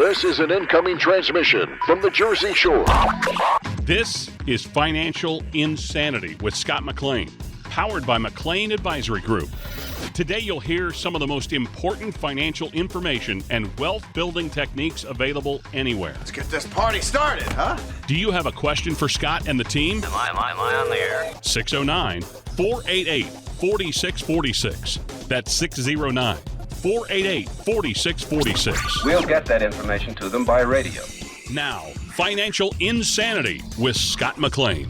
This is an incoming transmission from the Jersey Shore. This is Financial Insanity with Scott McLean, powered by McLean Advisory Group. Today you'll hear some of the most important financial information and wealth-building techniques available anywhere. Let's get this party started, huh? Do you have a question for Scott and the team? Am I on the air? 609-488-4646. That's 609-488-4646. We'll get that information to them by radio. Now, Financial Insanity with Scott McLean.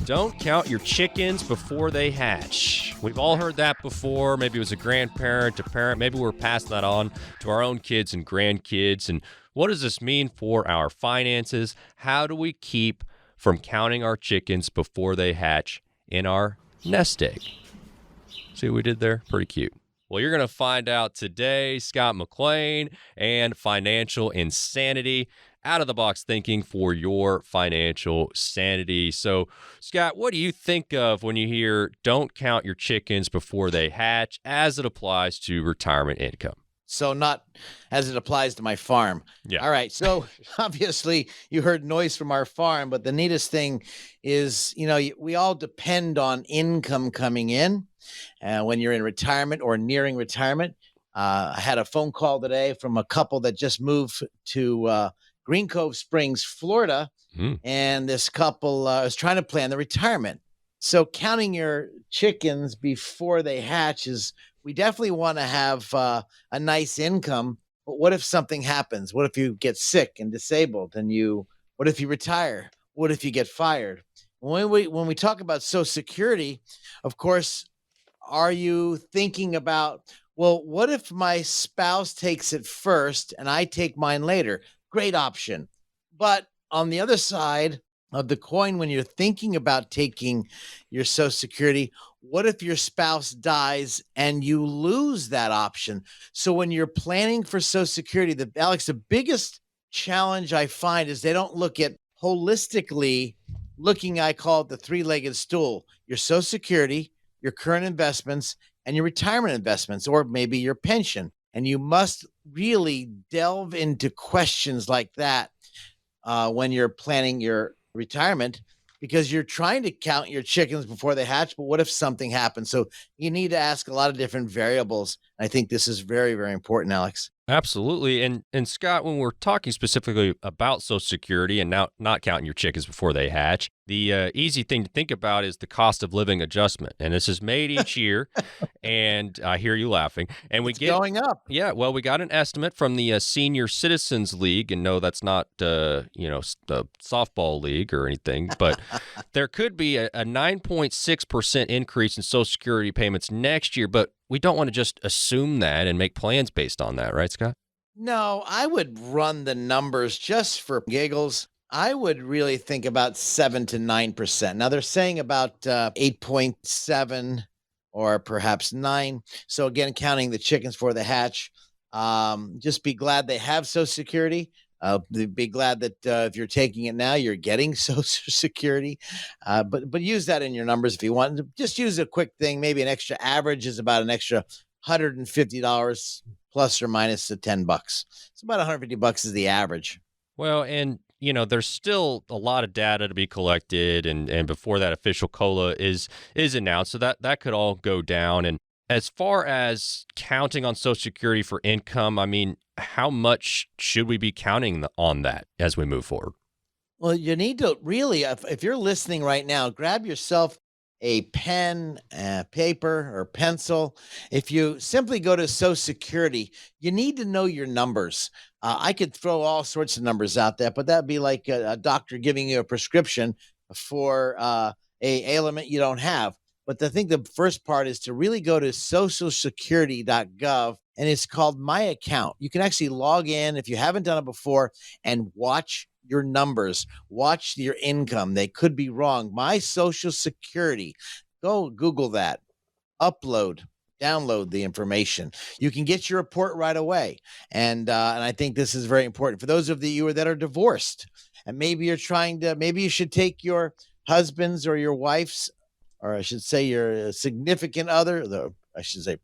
Don't count your chickens before they hatch. We've all heard that before. Maybe it was a grandparent, a parent. Maybe we're passing that on to our own kids and grandkids. And what does this mean for our finances? How do we keep from counting our chickens before they hatch in our nest egg? See what we did there? Pretty cute. Well, you're going to find out today. Scott McLean and Financial Insanity. Out-of-the-box thinking for your financial sanity. So, Scott, what do you think of when you hear don't count your chickens before they hatch as it applies to retirement income? So not as it applies to my farm. Yeah. All right. So obviously you heard noise from our farm, but the neatest thing is, we all depend on income coming in when you're in retirement or nearing retirement. I had a phone call today from a couple that just moved to Green Cove Springs, Florida, and this couple is trying to plan the retirement. So counting your chickens before they hatch we definitely want to have a nice income. But what if something happens? What if you get sick and disabled what if you retire? What if you get fired? When we talk about Social Security, of course, are you thinking about, well, what if my spouse takes it first and I take mine later? Great option. But on the other side of the coin, when you're thinking about taking your Social Security, what if your spouse dies and you lose that option? So when you're planning for Social Security, Alex, the biggest challenge I find is they don't look at holistically I call it the three-legged stool: your Social Security, your current investments, and your retirement investments, or maybe your pension. And you must really delve into questions like that when you're planning your retirement, because you're trying to count your chickens before they hatch. But what if something happens? So you need to ask a lot of different variables. I think this is very, very important, Alex. Absolutely. And Scott, when we're talking specifically about Social Security and now not counting your chickens before they hatch, the easy thing to think about is the cost of living adjustment. And this is made each year. And I hear you laughing. And It's going up. Yeah. Well, we got an estimate from the Senior Citizens League. And no, that's not, the softball league or anything. But there could be a 9.6% increase in Social Security payments next year. But we don't want to just assume that and make plans based on that, right, Scott? No, I would run the numbers just for giggles. I would really think about 7 to 9%. Now they're saying about 8.7 or perhaps 9. So again, counting the chickens for the hatch. Just be glad they have Social Security. Be glad that if you're taking it now, you're getting Social Security. But use that in your numbers if you want. Just use a quick thing. Maybe an extra average is about an extra $150 plus or minus the $10. It's about $150 is the average. Well, and there's still a lot of data to be collected, and before that official COLA is announced, so that could all go down. And as far as counting on Social Security for income, I mean, how much should we be counting on that as we move forward? Well, you need to really, if you're listening right now, grab yourself a pen, paper, or pencil. If you simply go to Social Security, you need to know your numbers. I could throw all sorts of numbers out there, but that'd be like a doctor giving you a prescription for a ailment you don't have. But I think the first part is to really go to socialsecurity.gov, and it's called My Account. You can actually log in if you haven't done it before and watch your numbers, watch your income. They could be wrong. My Social Security. Go Google that. Download the information. You can get your report right away. And I think this is very important for those of you that are divorced. And maybe you should take your husband's or your wife's, or I should say your significant other,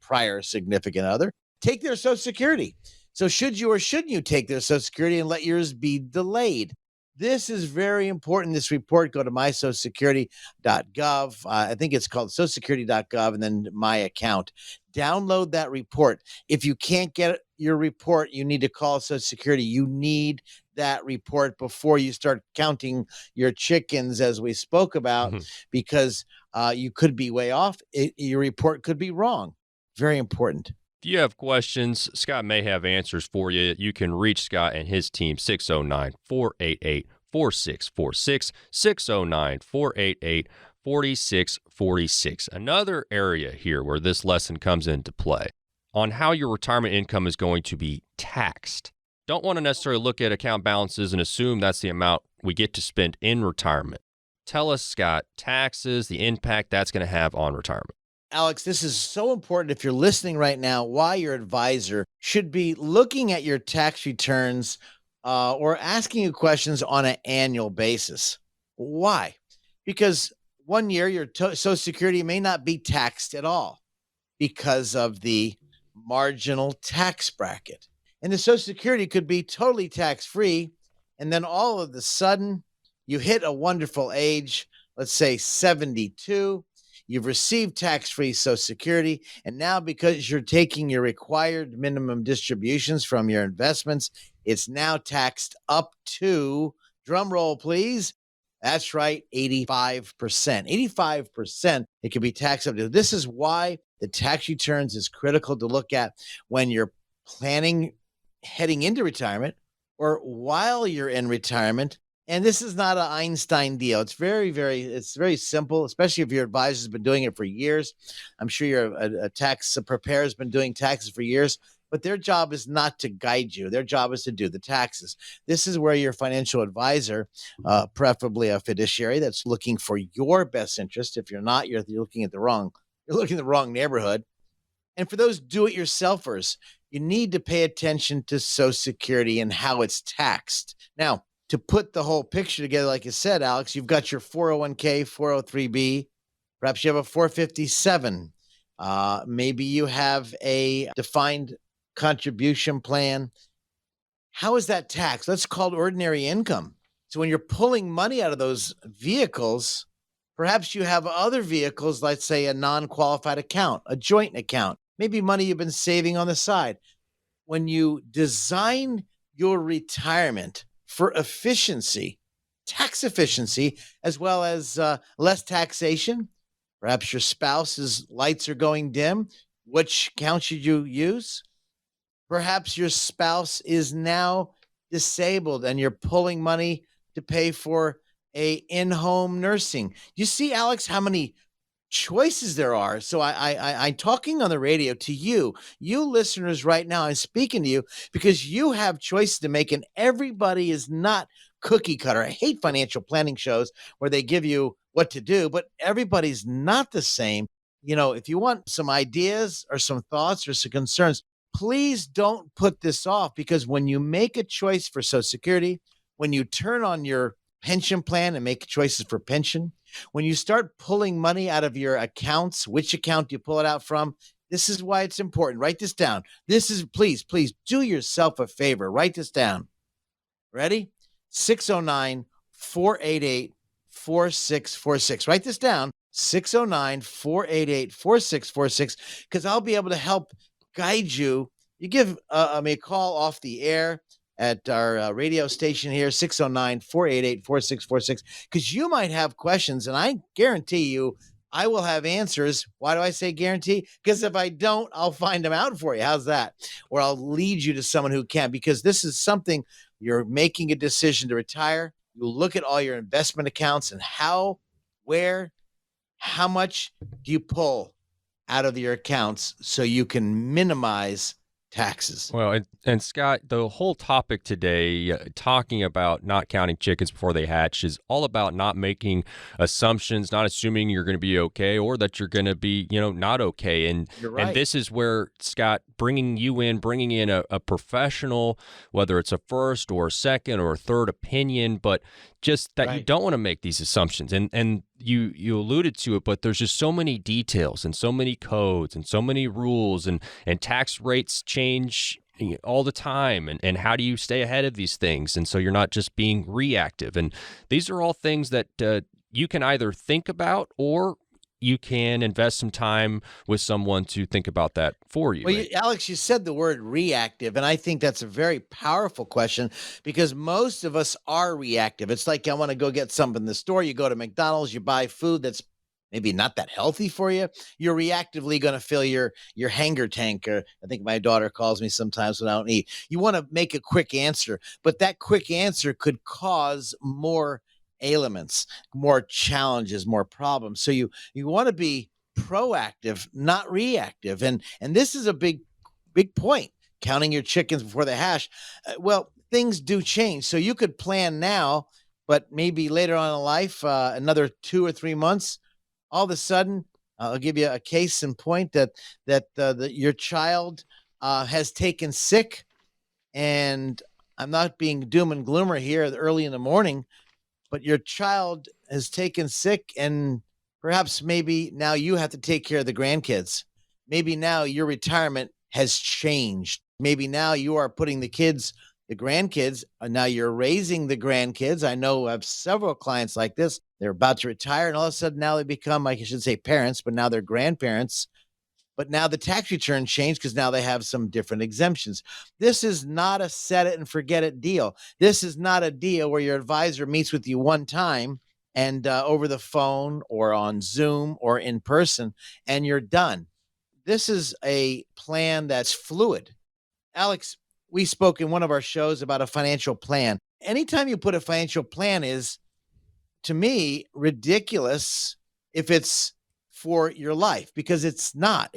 prior significant other, take their Social Security. So should you or shouldn't you take their Social Security and let yours be delayed? This is very important. This report, go to mysocialsecurity.gov. I think it's called socialsecurity.gov and then my account. Download that report. If you can't get your report, you need to call Social Security. You need that report before you start counting your chickens, as we spoke about, because you could be way off. Your report could be wrong. Very important. If you have questions, Scott may have answers for you. You can reach Scott and his team, 609-488-4646, 609-488-4646. Another area here where this lesson comes into play on how your retirement income is going to be taxed. Don't want to necessarily look at account balances and assume that's the amount we get to spend in retirement. Tell us, Scott, taxes, the impact that's going to have on retirement. Alex, this is so important if you're listening right now, why your advisor should be looking at your tax returns or asking you questions on an annual basis. Why? Because one year your Social Security may not be taxed at all because of the marginal tax bracket. And the Social Security could be totally tax-free, and then all of a sudden you hit a wonderful age, let's say 72, you've received tax-free Social Security, and now because you're taking your required minimum distributions from your investments, it's now taxed up to, drum roll please, that's right, 85%. 85% it can be taxed up to. This is why the tax returns is critical to look at when you're planning heading into retirement or while you're in retirement. And this is not an Einstein deal. It's very simple, especially if your advisor's been doing it for years. I'm sure your tax preparer has been doing taxes for years, but their job is not to guide you. Their job is to do the taxes. This is where your financial advisor, preferably a fiduciary that's looking for your best interest. If you're not, you're looking in the wrong neighborhood. And for those do-it-yourselfers, you need to pay attention to Social Security and how it's taxed. Now, to put the whole picture together, like you said, Alex, you've got your 401k, 403b, perhaps you have a 457. Maybe you have a defined contribution plan. How is that taxed? That's called ordinary income. So when you're pulling money out of those vehicles, perhaps you have other vehicles, let's say a non-qualified account, a joint account, maybe money you've been saving on the side. When you design your retirement for efficiency, tax efficiency, as well as less taxation, perhaps your spouse's lights are going dim, which account should you use? Perhaps your spouse is now disabled and you're pulling money to pay for a in-home nursing. You see, Alex, how many choices there are. So I'm talking on the radio to you listeners right now. I'm speaking to you because you have choices to make, and everybody is not cookie cutter. I hate financial planning shows where they give you what to do, but everybody's not the same. You know, if you want some ideas or some thoughts or some concerns, please don't put this off, because when you make a choice for Social Security, when you turn on your pension plan and make choices for pension, when you start pulling money out of your accounts, which account do you pull it out from? This is why it's important. Write this down. This is, please do yourself a favor. Write this down. Ready? 609-488-4646. Write this down. 609-488-4646, because I'll be able to help guide you. You give me a call off the air at our radio station here, 609-488-4646, because you might have questions, and I guarantee you I will have answers. Why do I say guarantee? Because if I don't, I'll find them out for you. How's that? Or I'll lead you to someone who can, because this is something you're making a decision to retire. You look at all your investment accounts and how much do you pull out of your accounts so you can minimize taxes. Well, and Scott, the whole topic today, talking about not counting chickens before they hatch, is all about not making assumptions, not assuming you're going to be okay or that you're going to be, not okay. And You're right. And this is where, Scott, bringing in a professional, whether it's a first or a second or a third opinion, but just that you don't want to make these assumptions. And you alluded to it, but there's just so many details and so many codes and so many rules, and tax rates change all the time, and how do you stay ahead of these things, and so you're not just being reactive. And these are all things that you can either think about, or you can invest some time with someone to think about that for you. Well, Alex, you said the word reactive, and I think that's a very powerful question, because most of us are reactive. It's like, I want to go get something in the store. You go to McDonald's, you buy food that's maybe not that healthy for you. You're reactively going to fill your hanger tank. Or I think my daughter calls me sometimes when I don't eat. You want to make a quick answer, but that quick answer could cause more ailments, more challenges, more problems. So you want to be proactive, not reactive. And this is a big point. Counting your chickens before they hatch. Well, things do change. So you could plan now, but maybe later on in life, another 2 or 3 months, all of a sudden, I'll give you a case in point that your child has taken sick. And I'm not being doom and gloomer here early in the morning, but your child has taken sick, and perhaps maybe now you have to take care of the grandkids. Maybe now your retirement has changed. Maybe now you are putting the grandkids, now you're raising the grandkids. I know I have several clients like this. They're about to retire, and all of a sudden now they become, I should say parents, but now they're grandparents. But now the tax return changed because now they have some different exemptions. This is not a set it and forget it deal. This is not a deal where your advisor meets with you one time and over the phone or on Zoom or in person, and you're done. This is a plan that's fluid. Alex, we spoke in one of our shows about a financial plan. Anytime you put a financial plan is, to me, ridiculous if it's for your life, because it's not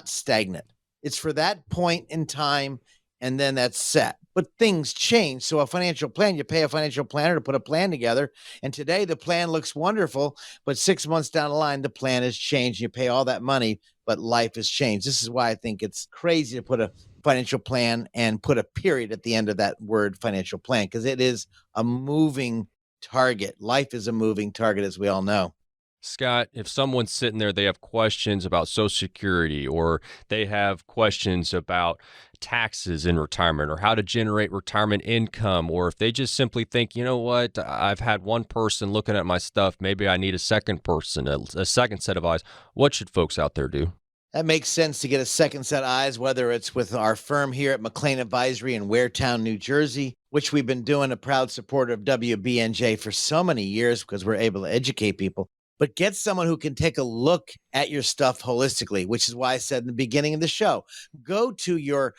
stagnant. It's for that point in time, and then that's set. But things change. So a financial plan, you pay a financial planner to put a plan together. And today the plan looks wonderful, but 6 months down the line, the plan has changed. You pay all that money, but life has changed. This is why I think it's crazy to put a financial plan and put a period at the end of that word financial plan, because it is a moving target. Life is a moving target, as we all know. Scott, if someone's sitting there, they have questions about Social Security, or they have questions about taxes in retirement, or how to generate retirement income, or if they just simply think, you know what, I've had one person looking at my stuff, maybe I need a second person, a second set of eyes. What should folks out there do? That makes sense to get a second set of eyes, whether it's with our firm here at McLean Advisory in Waretown, New Jersey, which we've been doing, a proud supporter of WBNJ for so many years because we're able to educate people. But get someone who can take a look at your stuff holistically, which is why I said in the beginning of the show, go to your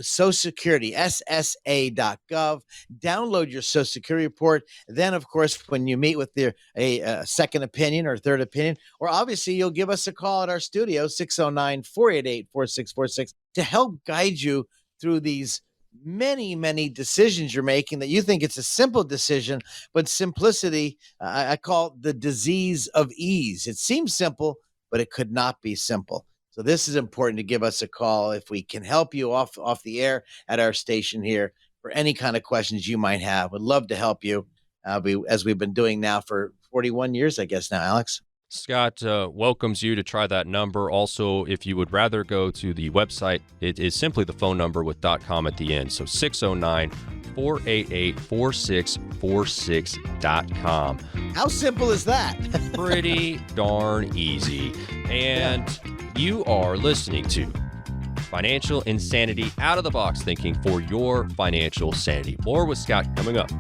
Social Security, SSA.gov, download your Social Security report. Then, of course, when you meet with a second opinion or third opinion, or obviously you'll give us a call at our studio, 609-488-4646, to help guide you through these many decisions you're making that you think it's a simple decision, but simplicity, I call it the disease of ease. It seems simple, but it could not be simple. So this is important to give us a call if we can help you off the air at our station here for any kind of questions you might have. Would love to help you as we've been doing now for 41 years, I guess now, Alex. Scott welcomes you to try that number. Also, if you would rather go to the website, it is simply the phone number with .com at the end. So 609-488-4646.com. How simple is that? Pretty darn easy. And you are listening to Financial Insanity, out of the box thinking for your financial sanity. More with Scott coming up.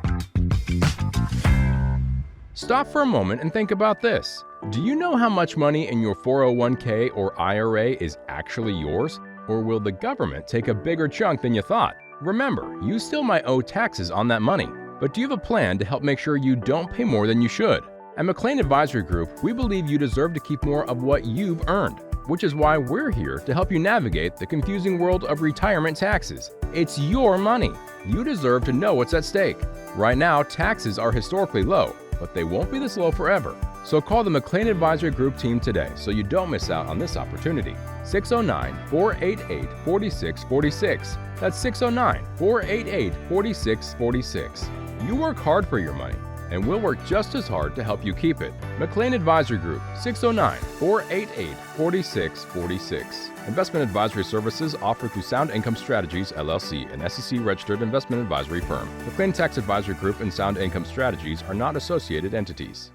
Stop for a moment and think about this. Do you know how much money in your 401k or IRA is actually yours? Or will the government take a bigger chunk than you thought? Remember, you still might owe taxes on that money, but do you have a plan to help make sure you don't pay more than you should? At McLean Advisory Group, we believe you deserve to keep more of what you've earned, which is why we're here to help you navigate the confusing world of retirement taxes. It's your money. You deserve to know what's at stake. Right now, taxes are historically low, but they won't be this low forever. So call the McLean Advisory Group team today so you don't miss out on this opportunity. 609-488-4646. That's 609-488-4646. You work hard for your money. and we'll work just as hard to help you keep it. McLean Advisory Group, 609-488-4646. Investment advisory services offered through Sound Income Strategies, LLC, an SEC-registered investment advisory firm. McLean Tax Advisory Group and Sound Income Strategies are not associated entities.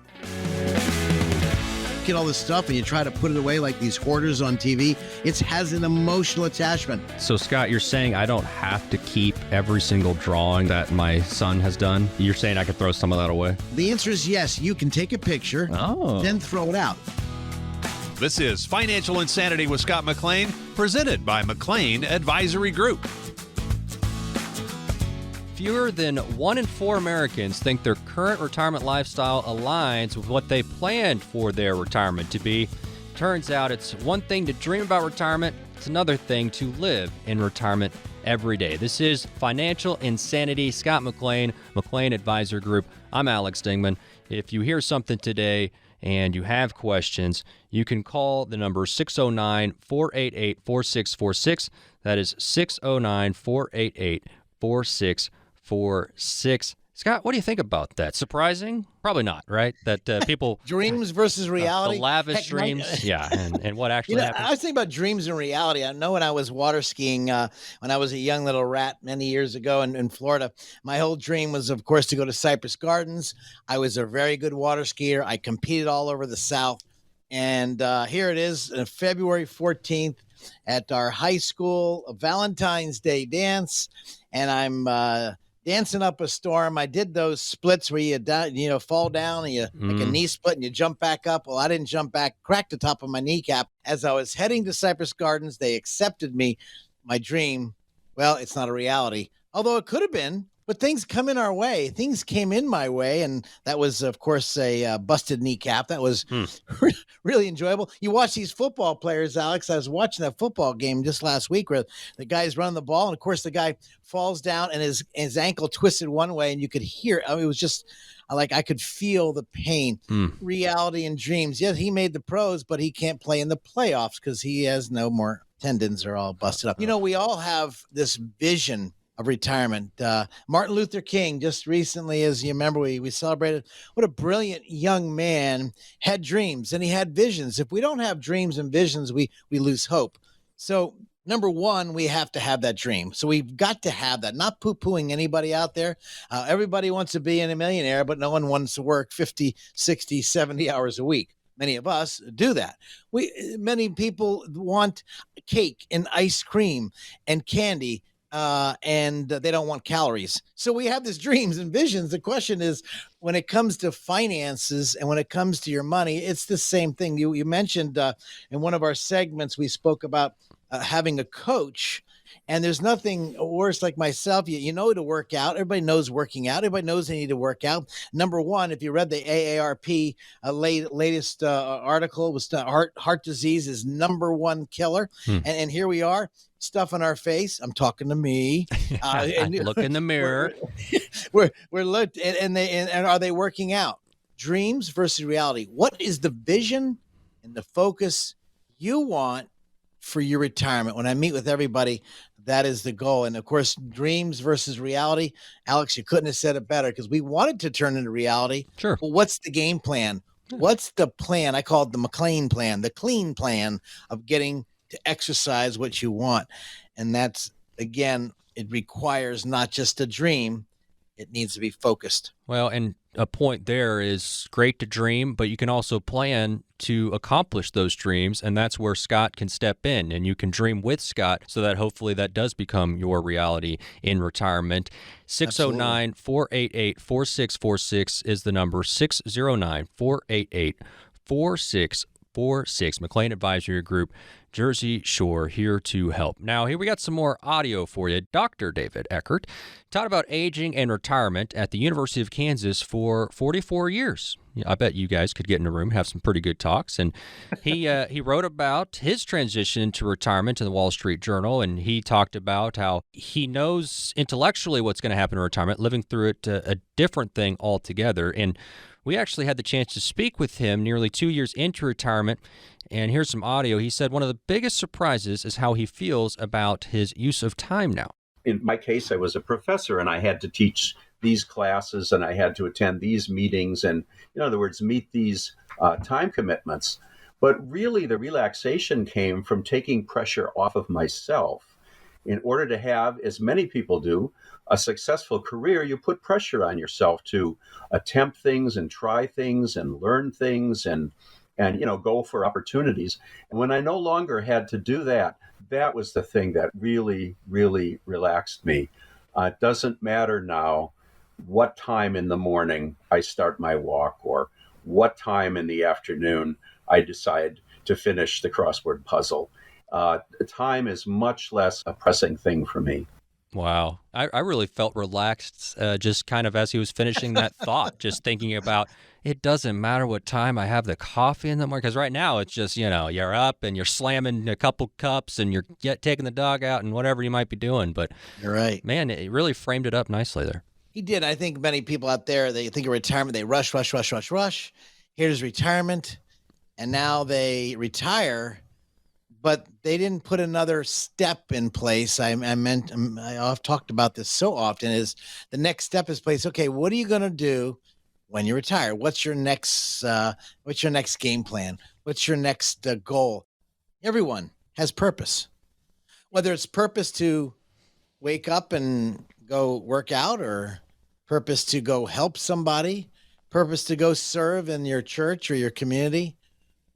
Get all this stuff and you try to put it away like these hoarders on TV. It has an emotional attachment. So, Scott, you're saying I don't have to keep every single drawing that my son has done? You're saying I could throw some of that away? The answer is yes. You can take a picture, then throw it out. This is Financial Insanity with Scott McLean, presented by McLean Advisory Group. Fewer than 1 in 4 Americans think their current retirement lifestyle aligns with what they planned for their retirement to be. Turns out it's one thing to dream about retirement, it's another thing to live in retirement every day. This is Financial Insanity. Scott McLean, McLean Advisor Group. I'm Alex Dingman. If you hear something today and you have questions, you can call the number 609-488-4646. That is 609-488-4646. Scott, what do you think about that? Surprising? Probably not, right? That people dreams versus reality, the lavish dreams, yeah, and what actually happens. I was thinking about dreams and reality. I know when I was water skiing, when I was a young little rat many years ago in Florida, my whole dream was, of course, to go to Cypress Gardens. I was a very good water skier. I competed all over the South, and here it is, February 14th at our high school Valentine's Day dance, and I'm dancing up a storm. I did those splits where you fall down and you like a knee split and you jump back up. Well, I didn't jump back, cracked the top of my kneecap. As I was heading to Cypress Gardens, they accepted me. My dream, well, it's not a reality, although it could have been. But things come in our way. Things came in my way, and that was, of course, a busted kneecap. That was really enjoyable. You watch these football players, Alex. I was watching that football game just last week where the guy's running the ball, and, of course, the guy falls down, and his ankle twisted one way, and you could hear it. I mean, it was just like I could feel the pain. Reality and dreams. Yes, he made the pros, but he can't play in the playoffs because he has no more tendons are all busted up. You know, we all have this vision of retirement. Martin Luther King just recently, as you remember, we celebrated. What a brilliant young man, had dreams and he had visions. If we don't have dreams and visions, we lose hope. So number one, we have to have that dream. So we've got to have that, not poo-pooing anybody out there. Everybody wants to be a millionaire, but no one wants to work 50, 60, 70 hours a week. Many of us do that. Many people want cake and ice cream and candy, and they don't want calories. So we have these dreams and visions. The question is, when it comes to finances and when it comes to your money, it's the same thing. You mentioned in one of our segments, we spoke about having a coach. And there's nothing worse, like myself. You know to work out. Everybody knows working out. Everybody knows they need to work out. Number one, if you read the AARP latest article, was heart disease is number one killer. And here we are, stuff on our face. I'm talking to me. Look in the mirror. we're looked, and are they working out? Dreams versus reality. What is the vision and the focus you want for your retirement? When I meet with everybody, that is the goal. And of course, dreams versus reality. Alex, you couldn't have said it better, because we wanted to turn into reality. Sure. But what's the game plan? What's the plan? I call it the McLean plan, the clean plan of getting to exercise what you want. And that's, again, it requires not just a dream. It needs to be focused. Well, and a point there is great to dream, but you can also plan to accomplish those dreams, and that's where Scott can step in, and you can dream with Scott so that hopefully that does become your reality in retirement. 609-488-4646 is the number, 609-488-4646. McLean Advisory Group, Jersey Shore, here to help. Now, here we got some more audio for you. Dr. David Eckert taught about aging and retirement at the University of Kansas for 44 years. I bet you guys could get in a room and have some pretty good talks. And he wrote about his transition to retirement in the Wall Street Journal, and he talked about how he knows intellectually what's going to happen in retirement, living through it a different thing altogether. And we actually had the chance to speak with him nearly 2 years into retirement, and here's some audio. He said one of the biggest surprises is how he feels about his use of time now. in my case, I was a professor and I had to teach these classes and I had to attend these meetings and, in other words, meet these time commitments. But really, the relaxation came from taking pressure off of myself. In order to have, as many people do, a successful career, you put pressure on yourself to attempt things and try things and learn things and go for opportunities. And when I no longer had to do that, that was the thing that really, really relaxed me. It doesn't matter now what time in the morning I start my walk or what time in the afternoon I decide to finish the crossword puzzle. Time is much less a pressing thing for me. Wow. I really felt relaxed just kind of as he was finishing that thought, just thinking about it doesn't matter what time I have the coffee in the morning. Because right now it's just, you're up and you're slamming a couple cups and you're taking the dog out and whatever you might be doing. But you're right. Man, it really framed it up nicely there. He did. I think many people out there, they think of retirement, they rush. Here's retirement. And now they retire, but they didn't put another step in place. I've talked about this so often, is the next step is place. Okay, what are you going to do when you retire? What's your next game plan? What's your next goal? Everyone has purpose, whether it's purpose to wake up and go work out, or purpose to go help somebody, purpose to go serve in your church or your community.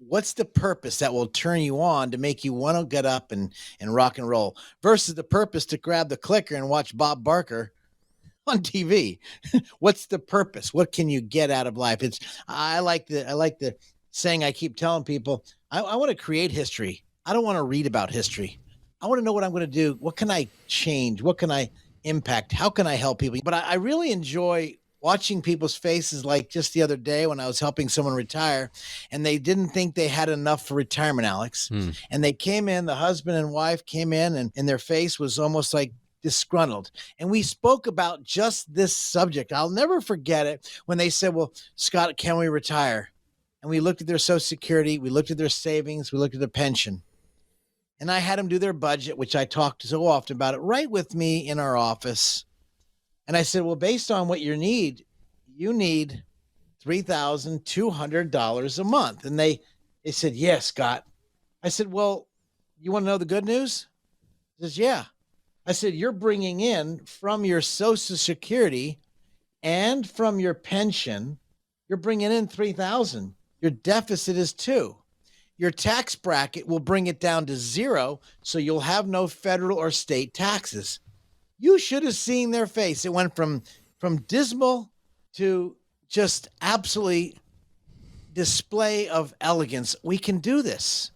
What's the purpose that will turn you on to make you want to get up and rock and roll versus the purpose to grab the clicker and watch Bob Barker on TV? What's the purpose? What can you get out of life? I like the saying I keep telling people, I want to create history. I don't want to read about history. I want to know what I'm going to do. What can I change? What can I impact? How can I help people? But I really enjoy watching people's faces, like just the other day when I was helping someone retire and they didn't think they had enough for retirement, Alex. And they came in, the husband and wife came in, and their face was almost like disgruntled. And we spoke about just this subject. I'll never forget it when they said, well, Scott, can we retire? And we looked at their Social Security, we looked at their savings, we looked at their pension. And I had them do their budget, which I talked so often about it, right with me in our office. And I said, well, based on what you need $3,200 a month. And they said, yes, Scott. I said, well, you want to know the good news? He says, yeah. I said, you're bringing in from your Social Security and from your pension, you're bringing in $3,000. Your deficit is $2,000. Your tax bracket will bring it down to $0, so you'll have no federal or state taxes. You should have seen their face. It went from dismal to just absolutely display of elegance. We can do this.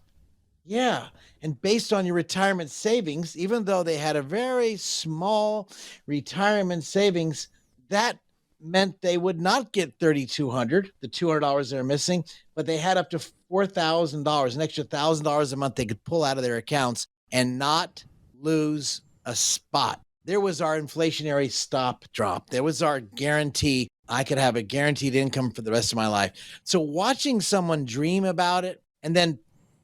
Yeah. And based on your retirement savings, even though they had a very small retirement savings, that meant they would not get $3,200, the $200 they're missing, but they had up to $4,000, an extra $1,000 a month they could pull out of their accounts and not lose a spot. There was our inflationary stop drop. There was our guarantee. I could have a guaranteed income for the rest of my life. So watching someone dream about it and then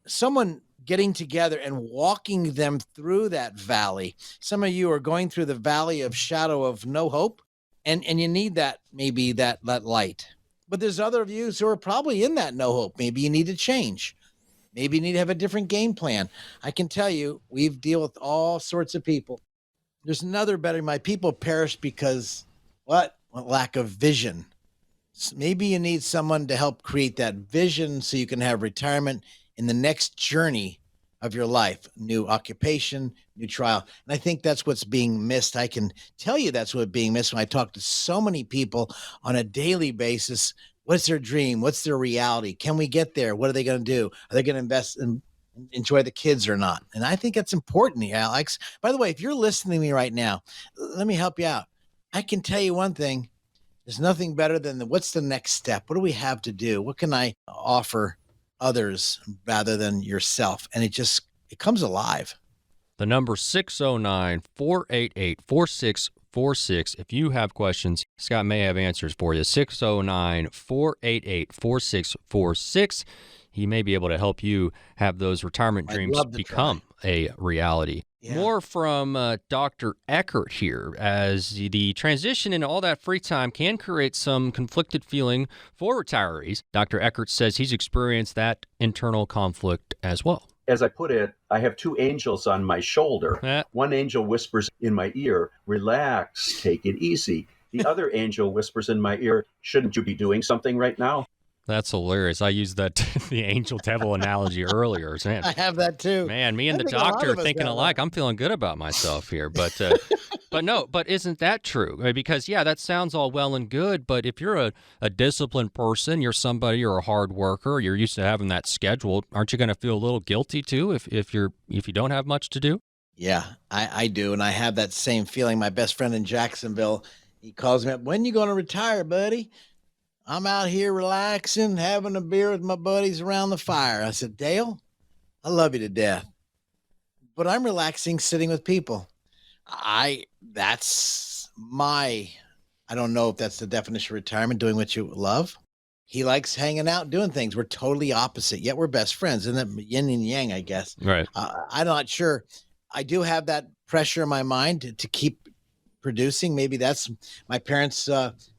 someone getting together and walking them through that valley. Some of you are going through the valley of shadow of no hope, and you need that, maybe that light. But there's other of you who are probably in that no hope. Maybe you need to change. Maybe you need to have a different game plan. I can tell you, we've dealt with all sorts of people. There's another better, my people perish because what? Lack of vision. Maybe you need someone to help create that vision so you can have retirement in the next journey of your life, new occupation, new trial. And I think that's what's being missed. I can tell you that's what's being missed when I talk to so many people on a daily basis. What's their dream? What's their reality? Can we get there? What are they going to do? Are they going to invest and enjoy the kids or not? And I think that's important, Alex. By the way, if you're listening to me right now, let me help you out. I can tell you one thing. There's nothing better than what's the next step? What do we have to do? What can I offer others rather than yourself? And it comes alive. The number 609-488-4646. If you have questions, Scott may have answers for you. 609-488-4646. He may be able to help you have those retirement dreams become a reality. More from Dr. Eckert here, as the transition into all that free time can create some conflicted feeling for retirees. Dr. Eckert says he's experienced that internal conflict as well. As I put it, I have two angels on my shoulder. One angel whispers in my ear, relax, take it easy. The other angel whispers in my ear, shouldn't you be doing something right now? That's hilarious. I used that the angel devil analogy earlier. Man, I have that too. Man, me and the doctor are thinking alike. I'm feeling good about myself here. But but isn't that true? I mean, because, that sounds all well and good. But if you're a disciplined person, you're a hard worker, you're used to having that schedule, aren't you going to feel a little guilty too if you don't have much to do? Yeah, I do. And I have that same feeling. My best friend in Jacksonville, he calls me up, when you going to retire, buddy? I'm out here relaxing, having a beer with my buddies around the fire. I said, Dale, I love you to death, but I'm relaxing sitting with people. I don't know if that's the definition of retirement, doing what you love. He likes hanging out, doing things. We're totally opposite, yet we're best friends. And that yin and yang, I guess. Right. I'm not sure. I do have that pressure in my mind to keep producing. Maybe that's my parents,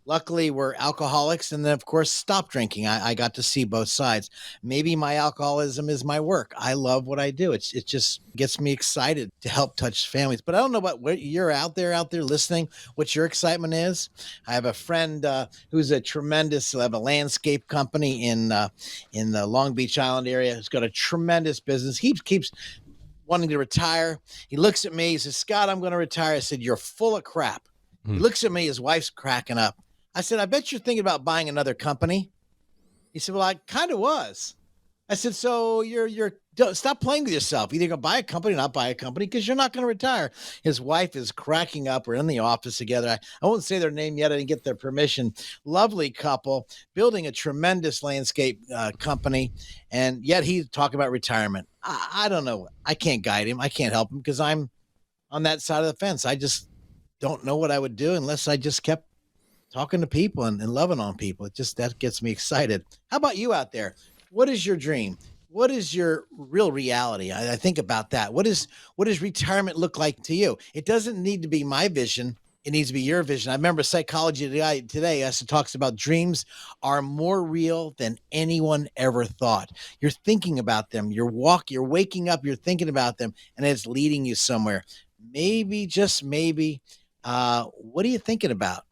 luckily were alcoholics, and then of course stopped drinking. I got to see both sides. Maybe my alcoholism is my work. I love what I do. It just gets me excited to help touch families. But I don't know about what you're out there listening, what your excitement is. I have a friend who's a tremendous, have a landscape company in the Long Beach Island area. Who's got a tremendous business. He keeps wanting to retire. He looks at me, he says, Scott, I'm going to retire. I said, you're full of crap. He looks at me, his wife's cracking up. I said, I bet you're thinking about buying another company. He said, well, I kind of was. I said, so stop playing with yourself. Either go buy a company or not buy a company, because you're not going to retire. His wife is cracking up. We're in the office together. I won't say their name yet. I didn't get their permission. Lovely couple, building a tremendous landscape company. And yet he's talking about retirement. I don't know. I can't guide him. I can't help him because I'm on that side of the fence. I just don't know what I would do unless I just kept talking to people and loving on people. That gets me excited. How about you out there? What is your dream? What is your real reality? I think about that. What does retirement look like to you? It doesn't need to be my vision. It needs to be your vision. I remember Psychology Today talks about dreams are more real than anyone ever thought. You're thinking about them. You're waking up, you're thinking about them, and it's leading you somewhere. Maybe, just maybe, what are you thinking about?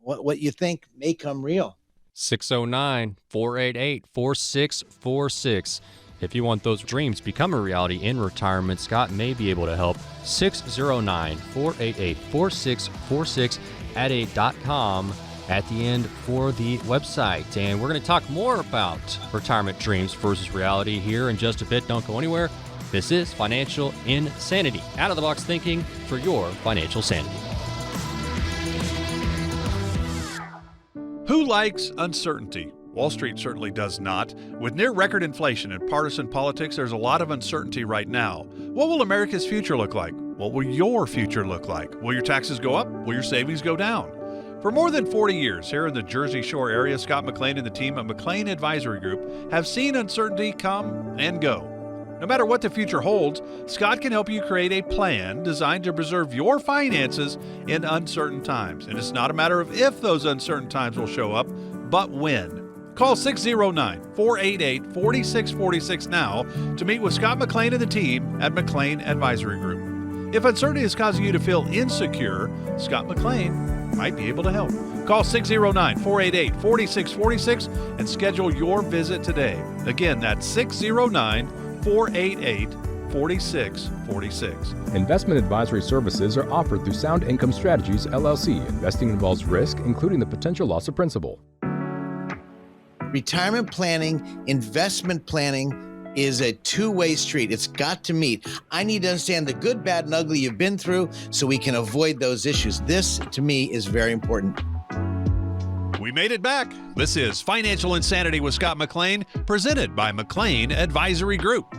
What you think may come real. 609-488-4646. If you want those dreams become a reality in retirement, Scott may be able to help. 609-488-4646 at 8.com at the end for the website. And we're going to talk more about retirement dreams versus reality here in just a bit. Don't go anywhere. This is Financial Insanity. Out-of-the-box thinking for your financial sanity. Who likes uncertainty? Wall Street certainly does not. With near record inflation and partisan politics, there's a lot of uncertainty right now. What will America's future look like? What will your future look like? Will your taxes go up? Will your savings go down? For more than 40 years here in the Jersey Shore area, Scott McLean and the team at McLean Advisory Group have seen uncertainty come and go. No matter what the future holds, Scott can help you create a plan designed to preserve your finances in uncertain times. And it's not a matter of if those uncertain times will show up, but when. Call 609-488-4646 now to meet with Scott McLean and the team at McLean Advisory Group. If uncertainty is causing you to feel insecure, Scott McLean might be able to help. Call 609-488-4646 and schedule your visit today. Again, that's 609-488-4646. Investment advisory services are offered through Sound Income Strategies, LLC. Investing involves risk, including the potential loss of principal. Retirement planning, investment planning is a two-way street. It's got to meet. I need to understand the good, bad, and ugly you've been through so we can avoid those issues. This, to me, is very important. We made it back. This is Financial Insanity with Scott McLean, presented by McLean Advisory Group.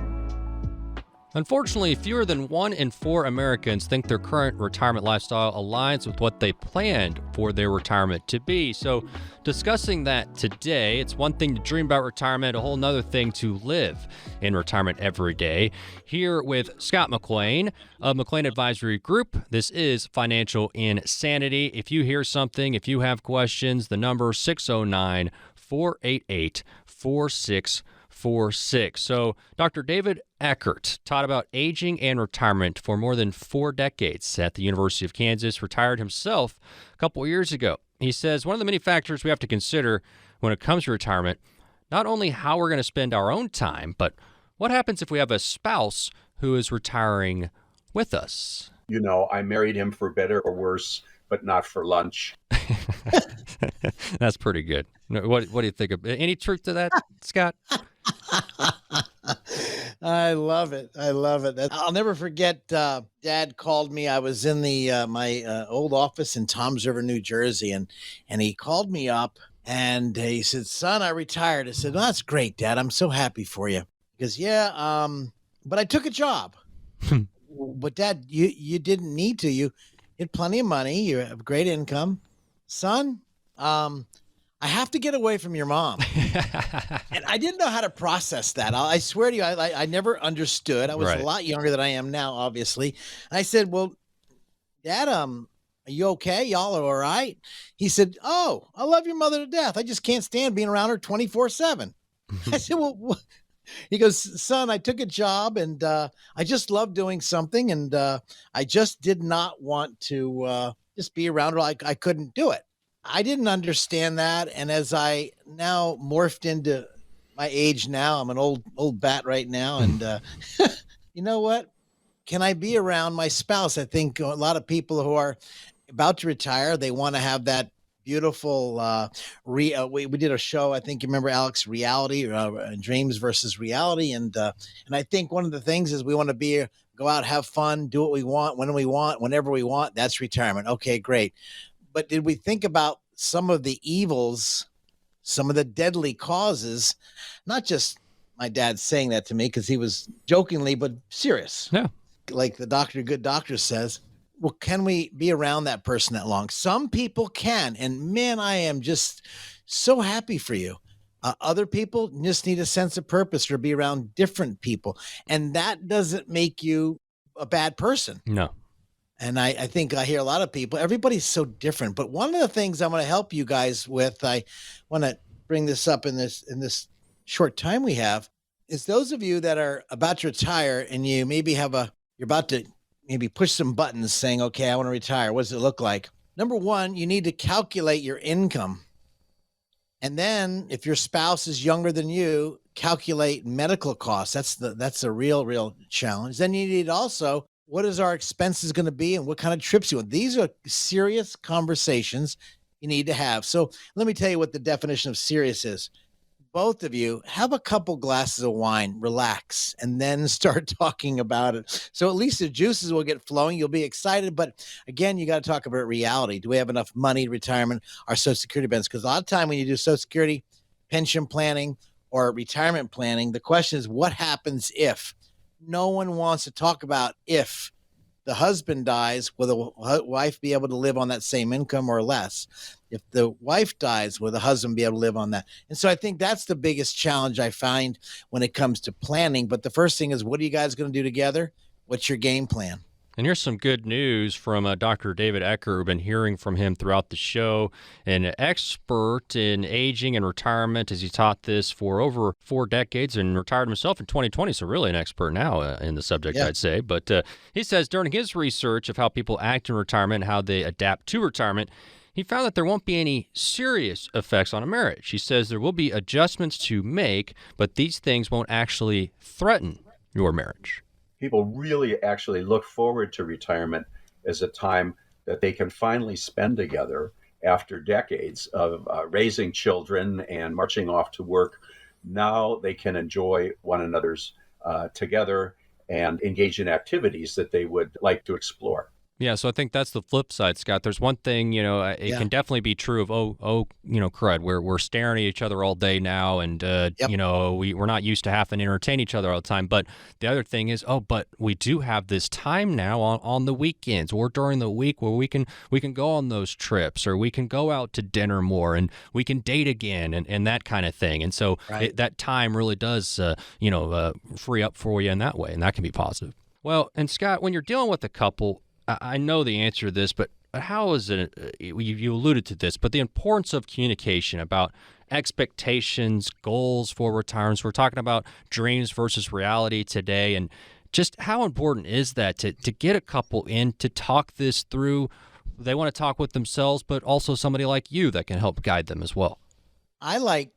Unfortunately, fewer than 1 in 4 Americans think their current retirement lifestyle aligns with what they planned for their retirement to be. So, discussing that today, it's one thing to dream about retirement, a whole nother thing to live in retirement every day. Here with Scott McLean of McLean Advisory Group, this is Financial Insanity. If you hear something, if you have questions, the number 609-488-4646. So, Dr. David Eckert taught about aging and retirement for more than 4 decades at the University of Kansas, retired himself a couple of years ago. He says one of the many factors we have to consider when it comes to retirement, not only how we're going to spend our own time, but what happens if we have a spouse who is retiring with us? You know, I married him for better or worse, but not for lunch. That's pretty good. What do you think of any truth to that, Scott? I love it. I love it. I'll never forget. Dad called me. I was in the my old office in Toms River, New Jersey, and he called me up and he said, "Son, I retired." I said, "Well, that's great, Dad. I'm so happy for you." He goes, "Yeah, but I took a job." But Dad, you didn't need to. You had plenty of money. You have great income, son. I have to get away from your mom. And I didn't know how to process that. I swear to you, I never understood. I was Right. a lot younger than I am now, obviously. And I said, "Well, Dad, are you okay? Y'all are all right?" He said, "Oh, I love your mother to death. I just can't stand being around her 24/7. I said, "Well, what?" He goes, "Son, I took a job and I just love doing something. And I just did not want to just be around her. I couldn't do it." I didn't understand that. And as I now morphed into my age now, I'm an old bat right now. And you know what? Can I be around my spouse? I think a lot of people who are about to retire, they want to have that beautiful we did a show, I think you remember, Alex, reality, dreams versus reality. And I think one of the things is we want to go out, have fun, do what we want, when we want, whenever we want. That's retirement. Okay, great. But did we think about some of the evils, some of the deadly causes? Not just my dad saying that to me because he was jokingly, but serious. Yeah. Like the good doctor says, well, can we be around that person that long? Some people can. And man, I am just so happy for you. Other people just need a sense of purpose or be around different people. And that doesn't make you a bad person. No. And I think I hear a lot of people, everybody's so different. But one of the things I'm going to help you guys with, I want to bring this up in this short time we have, is those of you that are about to retire and you maybe you're about to maybe push some buttons saying, okay, I want to retire. What does it look like? Number one, you need to calculate your income. And then if your spouse is younger than you, calculate medical costs. That's a real challenge. Then you need also, what is our expenses going to be and what kind of trips you want? These are serious conversations you need to have. So let me tell you what the definition of serious is. Both of you have a couple glasses of wine, relax, and then start talking about it. So at least the juices will get flowing. You'll be excited. But again, you got to talk about reality. Do we have enough money, retirement, our Social Security benefits? Because a lot of time when you do Social Security, pension planning, or retirement planning, the question is, what happens if? No one wants to talk about if the husband dies, will the wife be able to live on that same income or less? If the wife dies, will the husband be able to live on that? And so I think that's the biggest challenge I find when it comes to planning. But the first thing is, what are you guys going to do together? What's your game plan? And here's some good news from Dr. David Eckert. We've been hearing from him throughout the show. An expert in aging and retirement, as he taught this for over 4 decades and retired himself in 2020. So really an expert now in the subject, I'd say. But he says during his research of how people act in retirement, how they adapt to retirement, he found that there won't be any serious effects on a marriage. He says there will be adjustments to make, but these things won't actually threaten your marriage. People really actually look forward to retirement as a time that they can finally spend together after decades of raising children and marching off to work. Now they can enjoy one another's together and engage in activities that they would like to explore. Yeah, so I think that's the flip side, Scott. There's one thing, it can definitely be true of, crud, we're staring at each other all day now, and, we're not used to having to entertain each other all the time. But the other thing is, but we do have this time now on the weekends or during the week where we can go on those trips, or we can go out to dinner more, and we can date again, and that kind of thing. And so that time really does, free up for you in that way, and that can be positive. Well, and Scott, when you're dealing with a couple, I know the answer to this, but how is it, you alluded to this, but the importance of communication about expectations, goals for retirement. We're talking about dreams versus reality today, and just how important is that to get a couple in to talk this through? They want to talk with themselves, but also somebody like you that can help guide them as well. I like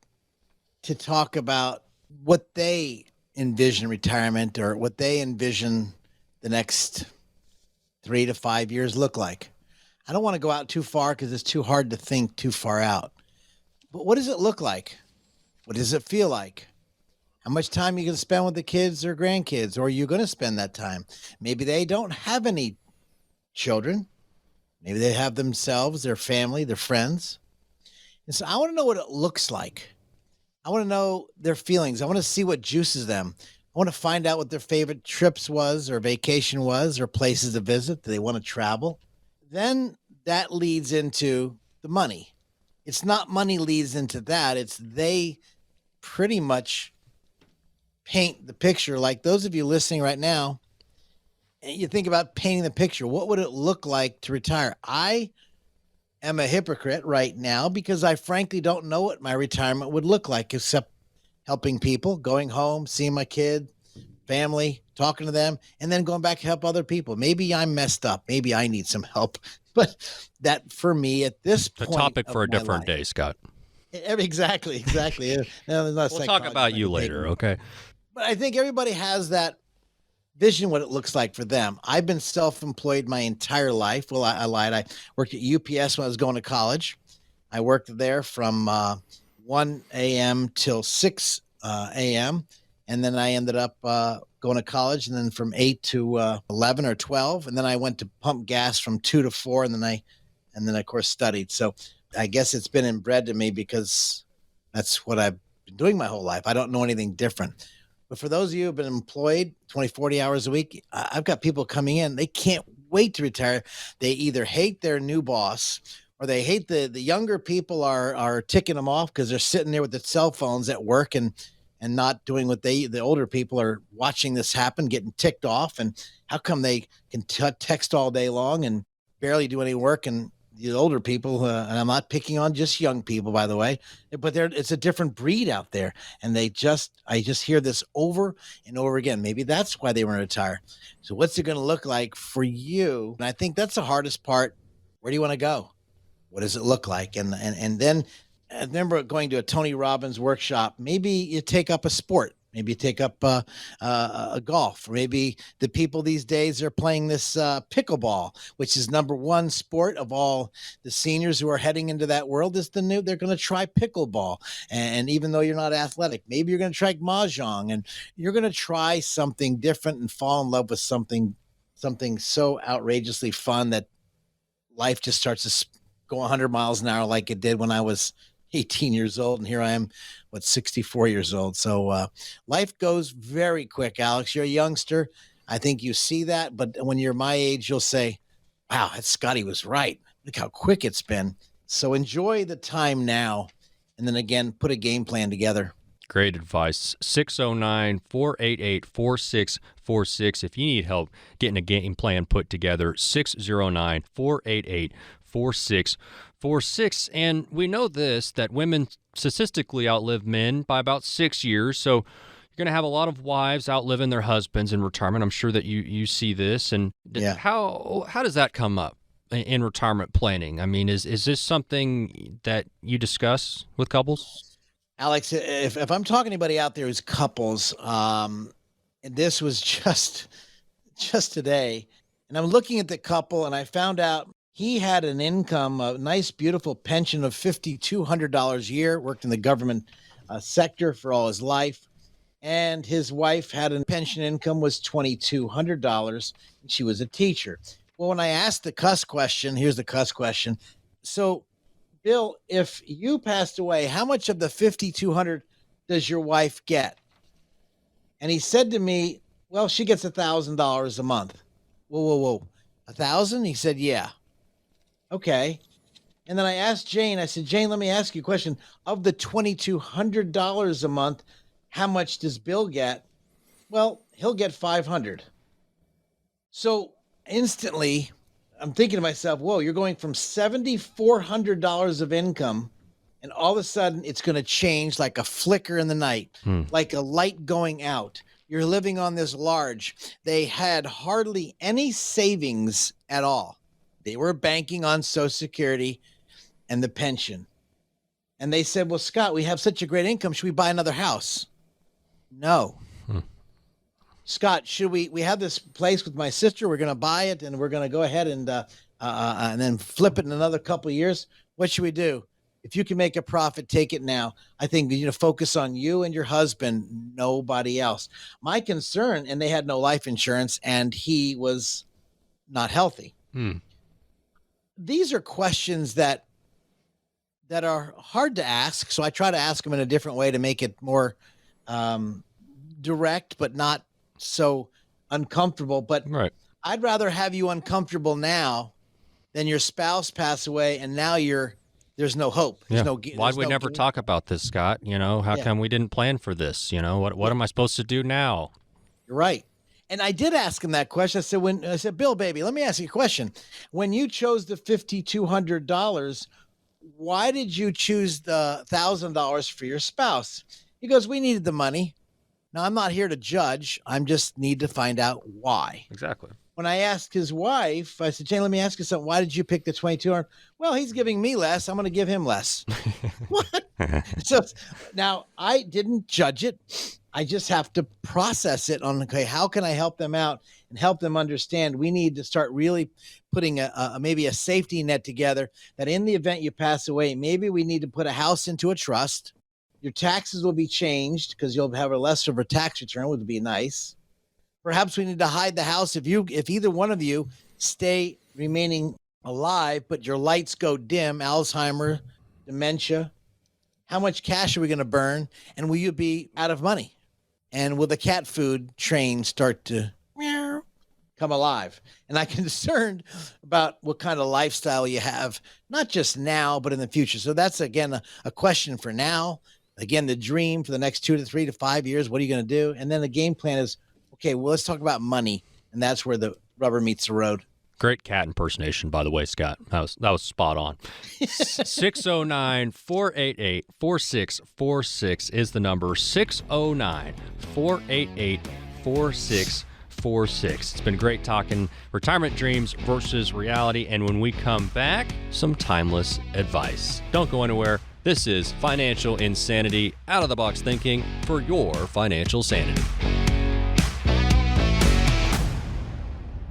to talk about what they envision retirement, or what they envision the next 3 to 5 years look like. I don't want to go out too far because it's too hard to think too far out. But what does it look like? What does it feel like? How much time are you going to spend with the kids or grandkids? Or are you going to spend that time? Maybe they don't have any children. Maybe they have themselves, their family, their friends. And so I want to know what it looks like. I want to know their feelings. I want to see what juices them. I want to find out what their favorite trips was, or vacation was, or places to visit. Do they want to travel? Then that leads into the money. It's not money leads into that. It's they pretty much paint the picture. Like those of you listening right now, you think about painting the picture. What would it look like to retire? I am a hypocrite right now because I frankly don't know what my retirement would look like, except helping people, going home, seeing my kid, family, talking to them, and then going back to help other people. Maybe I'm messed up. Maybe I need some help. But that, for me, at this point, a topic for a different day, Scott. Exactly. No, we'll talk about you later, okay? But I think everybody has that vision, what it looks like for them. I've been self-employed my entire life. Well, I lied. I worked at UPS when I was going to college. I worked there from 1 a.m. till 6 a.m. And then I ended up going to college, and then from 8 to 11 or 12. And then I went to pump gas from 2 to 4. And then of course studied. So I guess it's been inbred to me because that's what I've been doing my whole life. I don't know anything different. But for those of you who have been employed 20, 40 hours a week, I've got people coming in. They can't wait to retire. They either hate their new boss, or they hate the younger people are ticking them off because they're sitting there with their cell phones at work and not doing what the older people are watching this happen, getting ticked off. And how come they can text all day long and barely do any work? And the older people, and I'm not picking on just young people, by the way, but it's a different breed out there. And I just hear this over and over again. Maybe that's why they want to retire. So what's it going to look like for you? And I think that's the hardest part. Where do you want to go? What does it look like? And then I remember going to a Tony Robbins workshop. Maybe you take up a sport. Maybe you take up a golf, or maybe the people these days are playing this pickleball, which is number one sport of all the seniors who are heading into that world. They're going to try pickleball. And even though you're not athletic, maybe you're going to try mahjong, and you're going to try something different and fall in love with something so outrageously fun that life just starts to go 100 miles an hour like it did when I was 18 years old, and here I am, 64 years old. So life goes very quick, Alex. You're a youngster. I think you see that, but when you're my age, you'll say, wow, that Scotty was right. Look how quick it's been. So enjoy the time now, and then again, put a game plan together. Great advice. 609-488-4646. If you need help getting a game plan put together, 609-488-4646. And we know this, that women statistically outlive men by about 6 years. So you're going to have a lot of wives outliving their husbands in retirement. I'm sure that you see this. And how does that come up in retirement planning? I mean, is this something that you discuss with couples? Alex, if I'm talking to anybody out there who's couples, and this was just today, and I'm looking at the couple, and I found out he had an income, a nice, beautiful pension of $5,200 a year, worked in the government sector for all his life, and his wife had a pension income was $2,200, and she was a teacher. Well, when I asked the cuss question, here's the cuss question. So, Bill, if you passed away, how much of the $5,200 does your wife get? And he said to me, well, she gets $1,000 a month. Whoa. 1,000? He said, yeah. Okay. And then I asked Jane, I said, Jane, let me ask you a question. Of the $2,200 a month, how much does Bill get? Well, he'll get $500. So instantly, I'm thinking to myself, whoa, you're going from $7,400 of income, and all of a sudden it's going to change like a flicker in the night, like a light going out. You're living on this large. They had hardly any savings at all. They were banking on Social Security and the pension. And they said, well, Scott, we have such a great income. Should we buy another house? No. Scott, should we have this place with my sister? We're going to buy it and we're going to go ahead and then flip it in another couple of years. What should we do? If you can make a profit, take it now. I think you need to focus on you and your husband, nobody else. My concern, and they had no life insurance and he was not healthy. These are questions that are hard to ask. So I try to ask them in a different way to make it more direct, but not so uncomfortable. But Right. I'd rather have you uncomfortable now than your spouse pass away and now there's no hope. There's Why'd we never talk about this, Scott? How come we didn't plan for this? What am I supposed to do now? You're right. And I did ask him that question. I said, Bill, baby, let me ask you a question. When you chose the $5,200, why did you choose the $1,000 for your spouse? He goes, we needed the money. Now, I'm not here to judge. I just need to find out why. Exactly. When I asked his wife, I said, Jane, let me ask you something. Why did you pick the $2,200? Well, he's giving me less. I'm going to give him less. What? So now I didn't judge it. I just have to process it on, okay, how can I help them out and help them understand we need to start really putting maybe a safety net together that in the event you pass away, maybe we need to put a house into a trust. Your taxes will be changed because you'll have a less of a tax return, would be nice. Perhaps we need to hide the house if either one of you stay remaining alive, but your lights go dim, Alzheimer, dementia. How much cash are we going to burn? And will you be out of money? And will the cat food train start to come alive? And I'm concerned about what kind of lifestyle you have, not just now, but in the future. So that's, again, a question for now. Again, the dream for the next 2 to 3 to 5 years. What are you going to do? And then the game plan is, okay, well, let's talk about money. And that's where the rubber meets the road. Great cat impersonation, by the way, Scott. That was spot on. 609-488-4646 is the number. 609-488-4646. It's been great talking retirement dreams versus reality. And when we come back, some timeless advice. Don't go anywhere. This is Financial Insanity, out-of-the-box thinking for your financial sanity.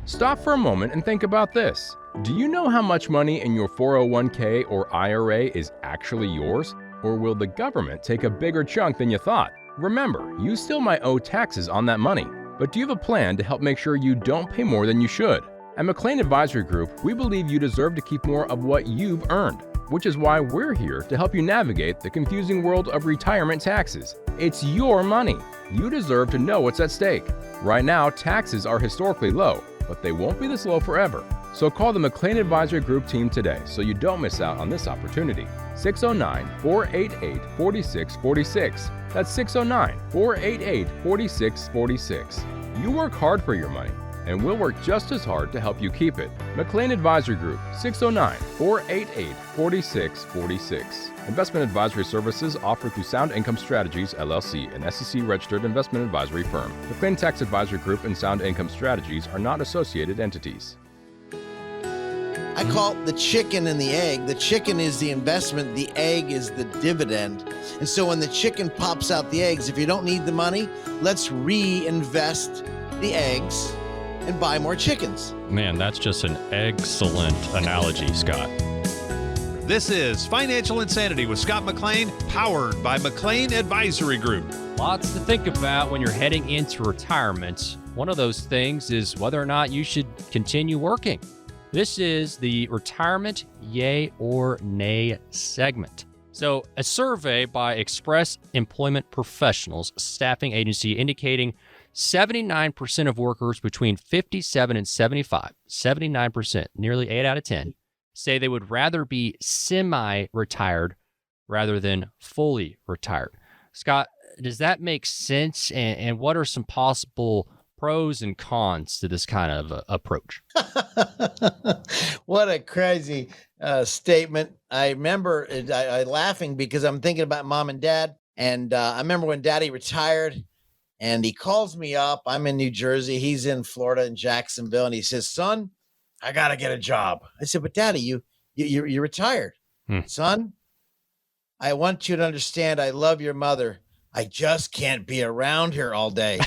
Stop for a moment and think about this. Do you know how much money in your 401k or IRA is actually yours? Or will the government take a bigger chunk than you thought? Remember, you still might owe taxes on that money, but do you have a plan to help make sure you don't pay more than you should? At McLean Advisory Group, we believe you deserve to keep more of what you've earned, which is why we're here to help you navigate the confusing world of retirement taxes. It's your money. You deserve to know what's at stake. Right now, taxes are historically low, but they won't be this low forever. So call the McLean Advisory Group team today so you don't miss out on this opportunity. 609-488-4646. That's 609-488-4646. You work hard for your money, and we'll work just as hard to help you keep it. McLean Advisory Group, 609-488-4646. Investment advisory services offered through Sound Income Strategies, LLC, an SEC-registered investment advisory firm. McLean Tax Advisory Group and Sound Income Strategies are not associated entities. I call it the chicken and the egg. The chicken is the investment. The egg is the dividend. And so when the chicken pops out the eggs, if you don't need the money, let's reinvest the eggs and buy more chickens. Man, that's just an excellent analogy, Scott. This is Financial Insanity with Scott McLean, powered by McLean Advisory Group. Lots to think about when you're heading into retirement. One of those things is whether or not you should continue working. This is the retirement yay or nay segment. So, a survey by Express Employment Professionals staffing agency indicating 79% of workers between 57 and 75, 79%, nearly 8 out of 10, say they would rather be semi-retired rather than fully retired. Scott, does that make sense? And what are some possible pros and cons to this kind of approach? What a crazy statement. I remember I laughing because I'm thinking about mom and dad. And I remember when daddy retired and he calls me up. I'm in New Jersey. He's in Florida in Jacksonville. And he says, son, I got to get a job. I said, but daddy, you're retired. Son, I want you to understand I love your mother. I just can't be around here all day.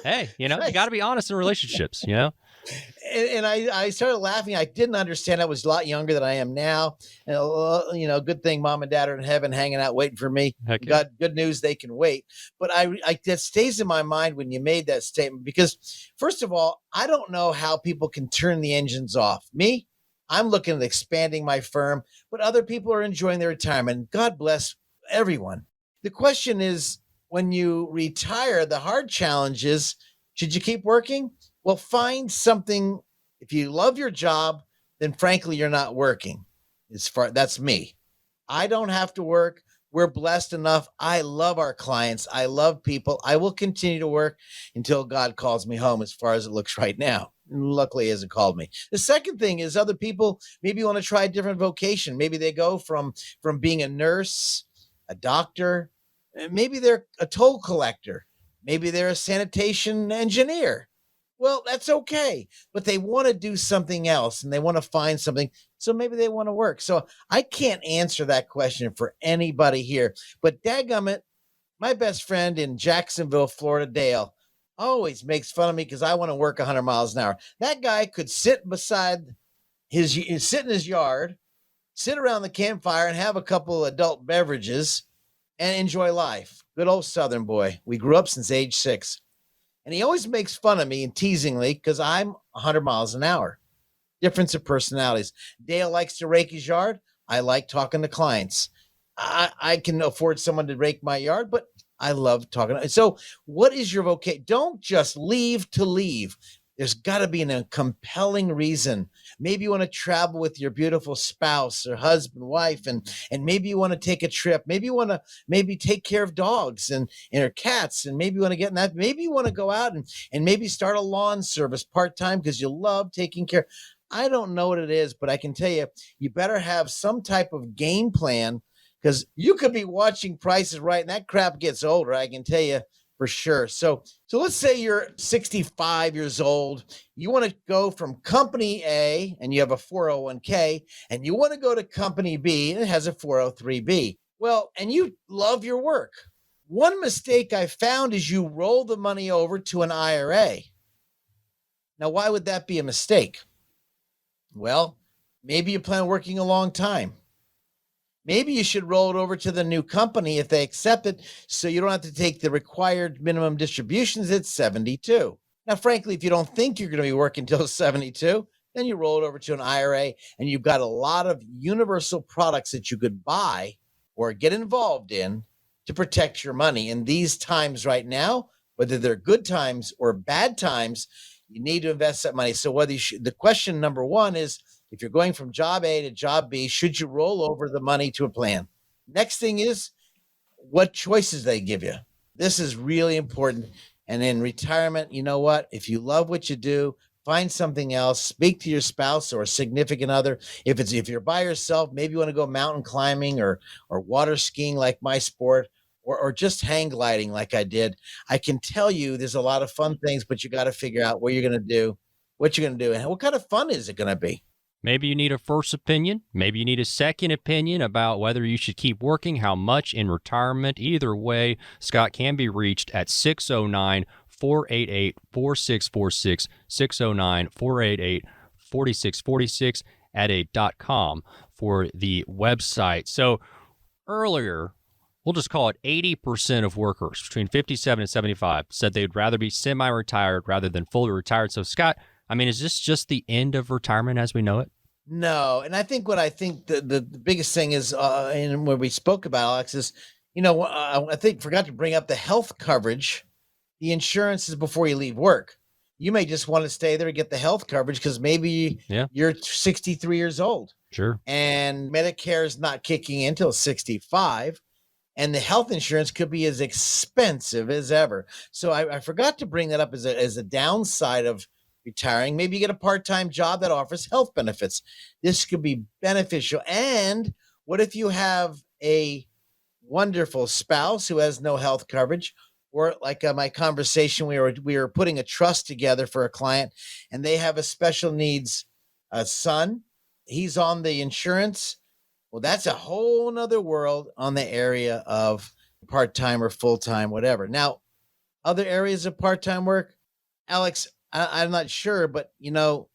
Hey, you got to be honest in relationships, And I started laughing. I didn't understand. I was a lot younger than I am now. And, good thing mom and dad are in heaven hanging out waiting for me. Okay. God, good news, they can wait. But that stays in my mind when you made that statement because, first of all, I don't know how people can turn the engines off. Me, I'm looking at expanding my firm, but other people are enjoying their retirement. God bless everyone. The question is, when you retire, the hard challenge is, should you keep working? Well, find something. If you love your job, then frankly, you're not working. That's me. I don't have to work. We're blessed enough. I love our clients. I love people. I will continue to work until God calls me home, as far as it looks right now. Luckily, he hasn't called me. The second thing is other people maybe want to try a different vocation. Maybe they go from being a nurse, a doctor, maybe they're a toll collector. Maybe they're a sanitation engineer. Well, that's okay, but they want to do something else and they want to find something. So maybe they want to work. So I can't answer that question for anybody here, but dadgummit, my best friend in Jacksonville, Florida, Dale, always makes fun of me because I want to work 100 miles an hour. That guy could sit in his yard, sit around the campfire and have a couple adult beverages and enjoy life. Good old Southern boy. We grew up since age 6. And he always makes fun of me and teasingly because I'm 100 miles an hour. Difference of personalities. Dale likes to rake his yard. I like talking to clients. I can afford someone to rake my yard, but I love talking. So what is your vocation? Don't just leave to leave. There's got to be a compelling reason. Maybe you want to travel with your beautiful spouse or husband, wife, and maybe you want to take a trip. Maybe you want to take care of dogs and or cats, and maybe you want to get in that. Maybe you want to go out and maybe start a lawn service part-time because you love taking care. I don't know what it is, but I can tell you, you better have some type of game plan because you could be watching Price is Right, and that crap gets older, I can tell you. For sure. So let's say you're 65 years old. You want to go from company A and you have a 401k and you want to go to company B and it has a 403b. Well, and you love your work. One mistake I found is you roll the money over to an IRA. Now, why would that be a mistake? Well, maybe you plan on working a long time. Maybe you should roll it over to the new company if they accept it, so you don't have to take the required minimum distributions at 72. Now, frankly, if you don't think you're going to be working until 72, then you roll it over to an IRA, and you've got a lot of universal products that you could buy or get involved in to protect your money. In these times right now, whether they're good times or bad times, you need to invest that money. So whether the question number one is, if you're going from job A to job B, should you roll over the money to a plan? Next thing is what choices they give you. This is really important. And in retirement, you know what? If you love what you do, find something else. Speak to your spouse or a significant other. If you're by yourself, maybe you want to go mountain climbing or water skiing like my sport, or just hang gliding like I did. I can tell you there's a lot of fun things, but you got to figure out what you're going to do, and what kind of fun is it going to be? Maybe you need a first opinion. Maybe you need a second opinion about whether you should keep working, how much in retirement. Either way, Scott can be reached at 609-488-4646, 609-488-4646 at .com for the website. So earlier, we'll just call it 80% of workers between 57 and 75 said they'd rather be semi-retired rather than fully retired. So Scott, I mean, is this just the end of retirement as we know it? No, and I think the biggest thing is, and where we spoke about, Alex, is, I think forgot to bring up the health coverage. The insurance is before you leave work. You may just want to stay there and get the health coverage because maybe you're 63 years old. Sure. And Medicare is not kicking in until 65. And the health insurance could be as expensive as ever. So I forgot to bring that up as a downside of retiring. Maybe you get a part-time job that offers health benefits. This could be beneficial. And what if you have a wonderful spouse who has no health coverage? Or like my conversation, we were putting a trust together for a client, and they have a special needs son. He's on the insurance. Well, that's a whole nother world on the area of part-time or full-time, whatever. Now, other areas of part-time work, Alex, I'm not sure, but you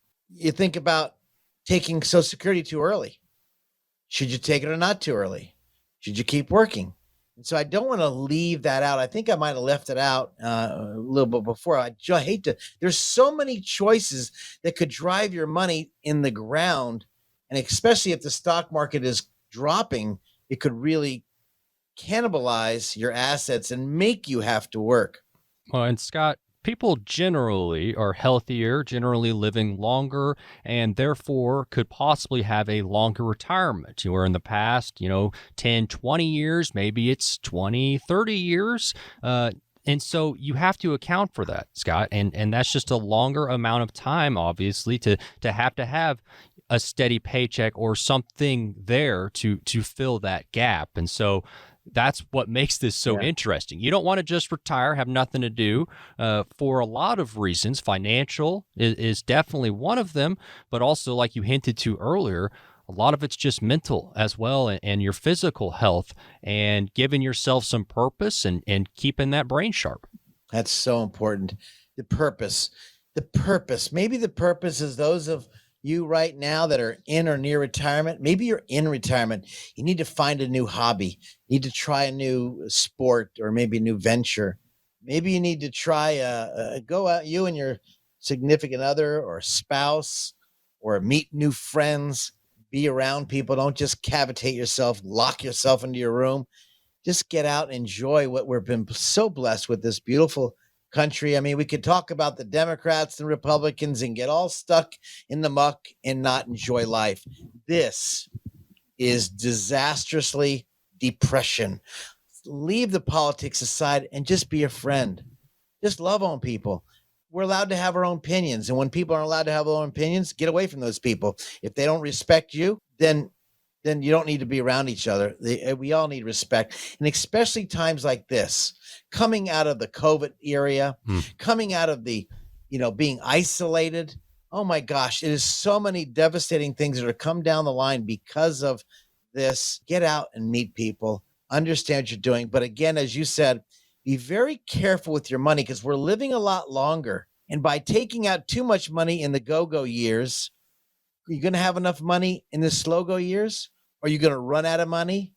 think about taking Social Security too early. Should you take it or not too early? Should you keep working? And so I don't want to leave that out. I think I might have left it out a little bit before. I hate to. There's so many choices that could drive your money in the ground, and especially if the stock market is dropping, it could really cannibalize your assets and make you have to work. Well, and Scott, people generally are healthier, generally living longer, and therefore could possibly have a longer retirement. Where in the past, 10, 20 years, maybe it's 20, 30 years. And so you have to account for that, Scott. And that's just a longer amount of time, obviously, to have a steady paycheck or something there to fill that gap. And so that's what makes this so interesting. You don't want to just retire, have nothing to do for a lot of reasons. Financial is definitely one of them, but also, like you hinted to earlier, a lot of it's just mental as well, and your physical health, and giving yourself some purpose and keeping that brain sharp. That's so important. The purpose. Maybe the purpose is those of you right now that are in or near retirement. Maybe you're in retirement. You need to find a new hobby. You need to try a new sport or maybe a new venture. Maybe you need to try go out, you and your significant other or spouse, or meet new friends, be around people. Don't just cavitate yourself, lock yourself into your room. Just get out and enjoy what we've been so blessed with, this beautiful country. I mean, we could talk about the Democrats and Republicans and get all stuck in the muck and not enjoy life. This is disastrously depression. Leave the politics aside and just be a friend. Just love on people. We're allowed to have our own opinions. And when people aren't allowed to have their own opinions, get away from those people. If they don't respect you, then you don't need to be around each other. We all need respect. And especially times like this, coming out of the COVID area, coming out of the, being isolated. Oh my gosh, it is so many devastating things that are come down the line because of this. Get out and meet people, understand what you're doing. But again, as you said, be very careful with your money, because we're living a lot longer. And by taking out too much money in the go-go years, are you going to have enough money in the slow-go years? Are you going to run out of money?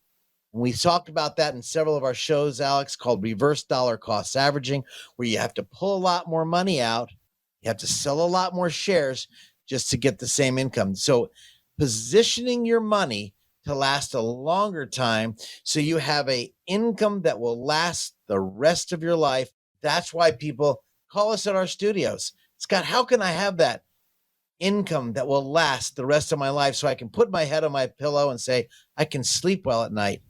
And we talked about that in several of our shows, Alex, called reverse dollar cost averaging, where you have to pull a lot more money out. You have to sell a lot more shares just to get the same income. So positioning your money to last a longer time so you have a income that will last the rest of your life. That's why people call us at our studios. Scott, how can I have that income that will last the rest of my life so I can put my head on my pillow and say, I can sleep well at night?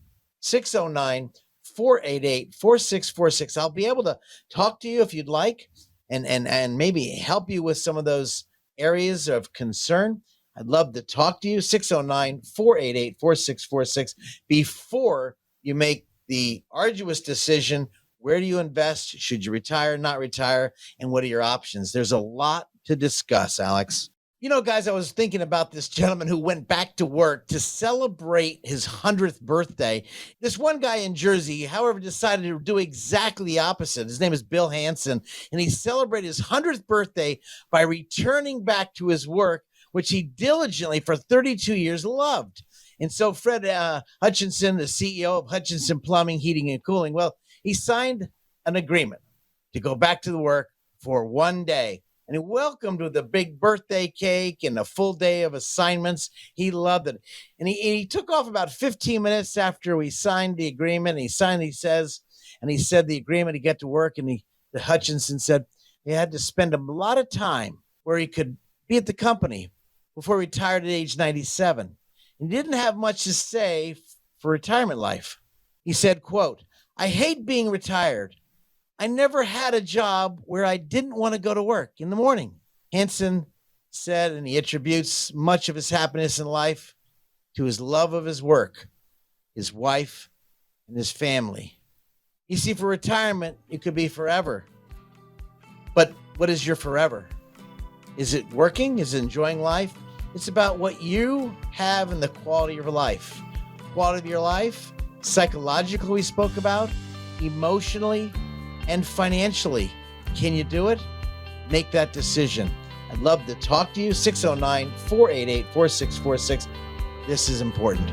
609-488-4646. I'll be able to talk to you if you'd like and maybe help you with some of those areas of concern. I'd love to talk to you. 609-488-4646 before you make the arduous decision. Where do you invest? Should you retire, not retire? And what are your options? There's a lot to discuss, Alex. Guys, I was thinking about this gentleman who went back to work to celebrate his 100th birthday. This one guy in Jersey, however, decided to do exactly the opposite. His name is Bill Hansen, and he celebrated his 100th birthday by returning back to his work, which he diligently for 32 years loved. And so Fred Hutchinson, the CEO of Hutchinson Plumbing, Heating, and Cooling, well, he signed an agreement to go back to the work for one day. and he welcomed with a big birthday cake and a full day of assignments. He loved it. And he took off about 15 minutes after we signed the agreement. He said the agreement, he got to work, and the Hutchinson said he had to spend a lot of time where he could be at the company before he retired at age 97. He didn't have much to say for retirement life. He said, quote, "I hate being retired. I never had a job where I didn't want to go to work in the morning." Henson said, and he attributes much of his happiness in life to his love of his work, his wife, and his family. You see, for retirement, it could be forever. But what is your forever? Is it working? Is it enjoying life? It's about what you have and the quality of your life. Quality of your life, psychologically we spoke about, emotionally, and financially. Can you do it? Make that decision. I'd love to talk to you. 609-488-4646. This is important.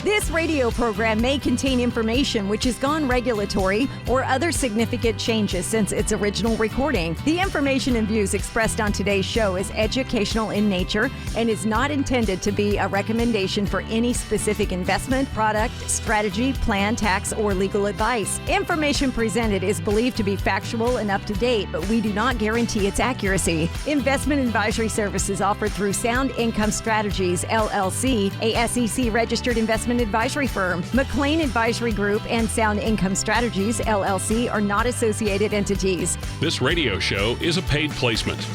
This radio program may contain information which has gone regulatory or other significant changes since its original recording. The information and views expressed on today's show is educational in nature and is not intended to be a recommendation for any specific investment, product, strategy, plan, tax, or legal advice. Information presented is believed to be factual and up to date, but we do not guarantee its accuracy. Investment advisory services offered through Sound Income Strategies, LLC, a SEC-registered investment advisory firm. McLean Advisory Group and Sound Income Strategies, LLC, are not associated entities. This radio show is a paid placement.